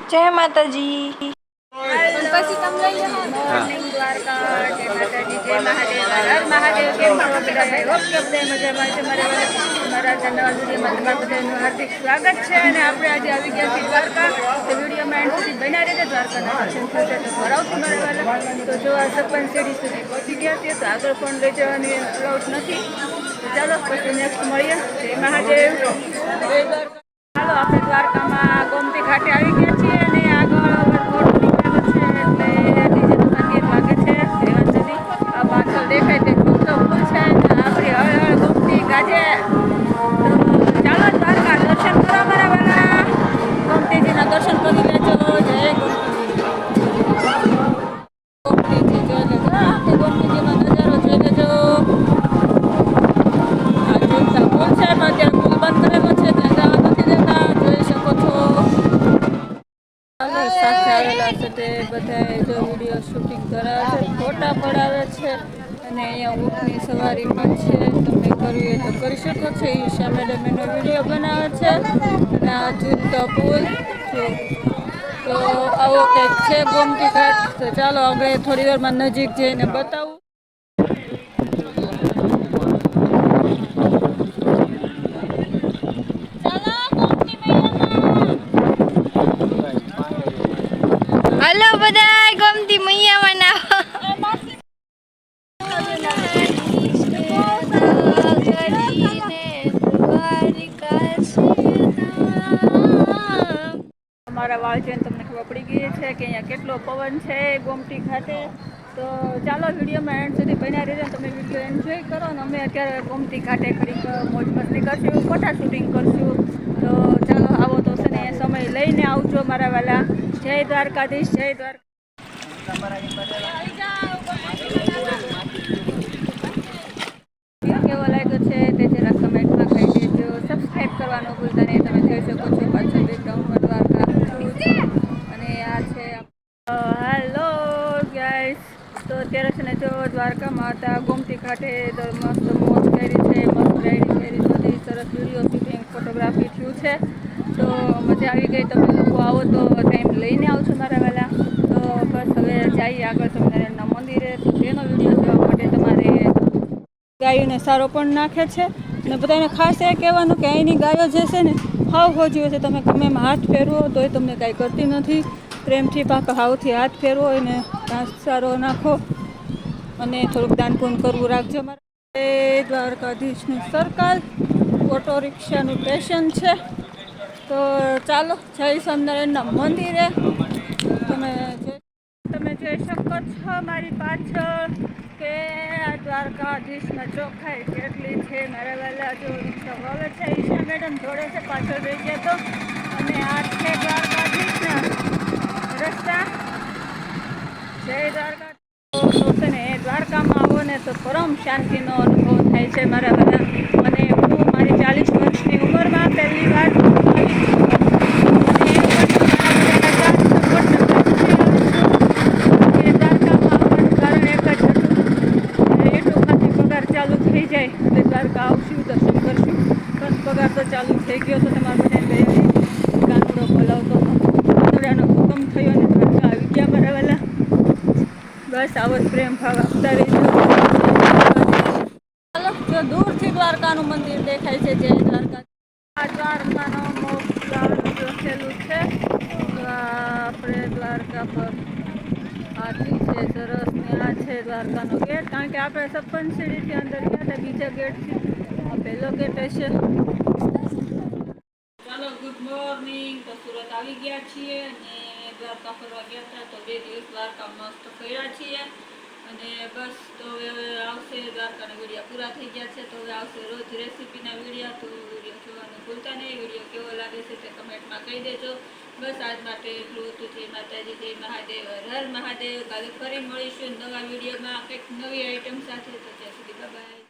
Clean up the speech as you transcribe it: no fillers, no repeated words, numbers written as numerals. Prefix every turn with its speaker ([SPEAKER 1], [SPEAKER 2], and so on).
[SPEAKER 1] જય માતાજી।
[SPEAKER 2] મોર્નિંગ દ્વારકા, જય માતાજી, જય મહાદેવ, હર મહાદેવ। કેમ છો બધા? ઓકે, બધા મજામાં છે। મારા નવા વિડીયોમાં તમારા બધાનું હાર્દિક સ્વાગત છે। અને આપણે આજે આવી ગયા છીએ દ્વારકા। તો વિડીયોમાં એન્ડ સુધી બન્યા રહેજો। દ્વારકાના દર્શન થશે તો કરાવશું મારા વાલા। તો જો આ સપન સીડી સુધી પહોંચી ગયા છીએ, તો આગળ પણ લઈ જવાની અલાઉટ નથી। તો ચાલો પછી નેક્સ્ટ મળીએ। જય મહાદેવ, જય દ્વારકા। ચાલો આપણે દ્વારકામાં ગોમતી ઘાટે આવી ગયા છીએ અને આગળ થોડું નીકળેલું છે એટલે ડીજેનું સંગીત વાગે છે। રેવાંજલી આ પાછળ દેખાય તે ફૂલ તો ફૂલ છે ને આપણી હળ હળ ગોમતી ગાજે। તો ચાલો દ્વારકા દર્શન કરો મારા વાલા। ગોમતીજીના દર્શન કરી લેજો। જય ગોમતીજી, જોઈ લેજો આપણે ગોમતીજીનો નજારો જોઈ લેજો। આ જોતા ફૂલ છે પણ અત્યારે ફૂલ બંધ કરેલો છે, ત્યાં જવા નથી દેતા, જોઈ શકો છો। સાથે આવેલા છે તે બધા જો વિડીયો શૂટિંગ કરાવે છે, ફોટા પડાવે છે અને અહીંયા ઊંટની સવારી પણ છે। તમે કરવી હોય તો કરી શકો છો। ઈશા મેડમ એનો વિડીયો બનાવે છે અને આ ઝૂલતો પુલ તો આવો કંઈક છે ગોમતી ઘાટ। તો ચાલો હવે થોડી વારમાં નજીક જઈને બતાવું।
[SPEAKER 1] હલો બધા, ગોમતી મૈયામાં નાહવા।
[SPEAKER 2] અમારા વાળ જોઈને તમને ખબર પડી ગઈ છે કે અહીંયા કેટલો પવન છે ગોમતી ઘાટે। તો ચાલો વિડીયોમાં એન્ડ સુધી બન્યા રહેજો। તમે વિડીયો એન્જોય કરો ને અમે અત્યારે ગોમતી ઘાટે ઘડીક મોજ મસ્તી કરશું, ફોટા શૂટિંગ કરશું। તો ચાલો આવો તો છે ને સમય લઈને આવજો મારા વાલા। જય દ્વારકાધીશ, જય દ્વારકા। કેવો લાગ્યો છે તે જરા કમેન્ટમાં કહી દેજો। સબસ્ક્રાઈબ કરવાનું ભૂલતા નહીં। તમે જોઈ શકો છો પાછળ બેકગ્રાઉન્ડમાં દ્વારકા અને આ છે હેલો ગાઈસ। તો અત્યારે છે ને જો દ્વારકામાં હતા ગોમતી ઘાટે મસ્ત મોજ કરી છે, મસ્ત રાઈડિંગ કરી, બધી સરસ વિડીયો શૂટિંગ ફોટોગ્રાફી થયું છે। તો મજા આવી ગઈ। તમે લોકો આવો તો ટાઈમ લઈને આવજો મારા વાલા। તો બસ હવે જઈએ આગળ સ્વામિનારાયણના મંદિરે। તો તેનો વિડીયો જોવા માટે તમારે ગાયોને સારો પણ નાખે છે અને બધાને ખાસ એ કહેવાનું કે અહીંની ગાયો જે છે ને હાવ હોજી હોય છે। તમે ગમે એમ હાથ ફેરવો તોય તમને કાંઈ કરતી નથી। પ્રેમથી પાક હાવથી હાથ ફેરવો એને ઘાસ સારો નાખો અને થોડુંક દાન પૂન કરવું રાખજો મારા। દ્વારકાધીશનું સર્કલ, ઓટો રિક્ષાનું સ્ટેશન છે। તો ચાલો જય સ્વામિનારાયણના મંદિરે। તમે જોઈ શકો છો મારી પાછળ કે આ દ્વારકાધીશમાં ચોખાઈ કેટલી છે મારા વાલા। જો રિક્ષા આવે છે, ઈશા મેડમ જોડે છે, પાછળ રહી ગયા તો અને આ છે દ્વારકાધીશના રસ્તા। જય દ્વારકા। તો છે ને એ દ્વારકામાં આવો ને તો પરમ શાંતિનો અનુભવ થાય છે મારા બધા। અને હું મારી 40 વર્ષની ઉંમરમાં પહેલી વાર ચાલુ થઈ જાય એટલે દ્વારકા આવશું, દર્શન કરશું। બસ પગાર તો ચાલુ થઈ ગયો તો તમારા બધાને ગઈ કાનુડો બોલાવતો કાનુડાનો હુકમ થયો અને દ્વારકા આવી ગયા મારા વાલા। બસ આવો જ પ્રેમ ભાવ આપતા રહીજો। ચાલો જો દૂરથી દ્વારકાનું મંદિર દેખાય છે, જય દ્વારકા। આ દ્વારકાનો મોક્ષ લખેલું છે। તો આપણે દ્વારકા પર હાથી છે સરસ ને આ છે દ્વારકાનો ગેટ। કારણ કે આપણે 56 સીડીથી અંદર ગયા હતા બીજા ગેટથી, આ પહેલો ગેટ હશે। ચાલો ગુડ મોર્નિંગ। તો સુરત આવી ગયા છીએ અને દ્વારકા ફરવા ગયા હતા તો 2 દિવસ દ્વારકા મસ્ત ફર્યા છીએ અને બસ તો હવે આવશે દ્વારકાના વિડીયો પૂરા થઈ ગયા છે। તો હવે આવશે રોજ રેસીપીના વિડીયો। તો વિડીયો જોવાનું ભૂલતા નહીં। વિડીયો કેવો લાગે છે તે કમેન્ટમાં કહી દેજો। બસ આજ માટે એટલું હતું। જય માતાજી, જય મહાદેવ, હર મહાદેવ। કાલે ફરી મળીશું નવા વિડીયોમાં કંઈક નવી આઈટમ સાથે। તો ત્યાં સુધી બાય બાય।